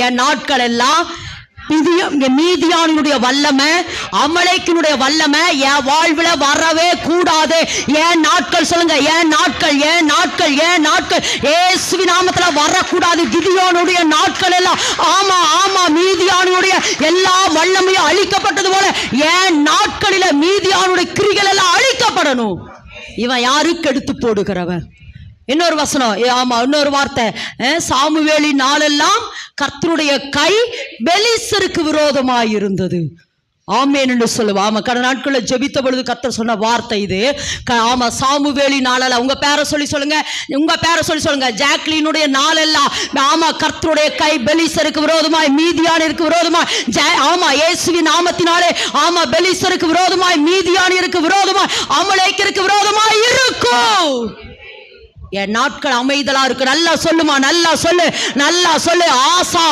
என் நாட்கள் எல்லாம் மீதியானுடைய வல்லமை, அமலேக்கினுடைய வல்லமை என் வாழ்வுல வரவே கூடாது. என் நாட்கள் சொல்லுங்க, என் நாட்கள், என் நாட்கள், என் நாட்கள் இயேசுவின் நாமத்துல வரக்கூடாது. கிதியோனுடைய நாட்கள் எல்லாம், ஆமா ஆமா, மீதியானுடைய எல்லா வல்லமையும் அழிக்கப்பட்டது போல என் நாட்களில மீதியானுடைய கிரிகள் எல்லாம் அழிக்கப்படணும். இவன் யாருக்கு எடுத்து போடுகிறவன்? இன்னொரு வசனம், ஆமா, இன்னொரு வார்த்தை, சாமுவேலின் நாளெல்லாம் கர்த்தருடைய கை பெலிஸ்தருக்கு விரோதமாய் இருந்தது. ஆமென் என்று சொல்லுவா. ஆமா, கடந்த நாட்களில் ஜெபித்த பொழுது கர்த்தர் சொன்ன வார்த்தை இது. ஆமா, சாமுவேலின் நாளெல்லாம், உங்க பேரை சொல்லி சொல்லுங்க, உங்க பேரை சொல்லி சொல்லுங்க, ஜாக்லினுடைய நாளெல்லாம், ஆமா, கர்த்தருடைய கை பெலிஸ்தருக்கு விரோதமாய், மீதியானிற்கு விரோதமாய், ஆமா, இயேசுவின் நாமத்தினாலே, ஆமா, பெலிஸ்தருக்கு விரோதமாய், மீதியானிற்கு விரோதமாய், அமலேக்கிற்கு விரோதமாய் இருக்கும். என் நாட்கள் அமைதலா இருக்கு. நல்லா சொல்லுமா, நல்லா சொல்லு, நல்லா சொல்லு. ஆசா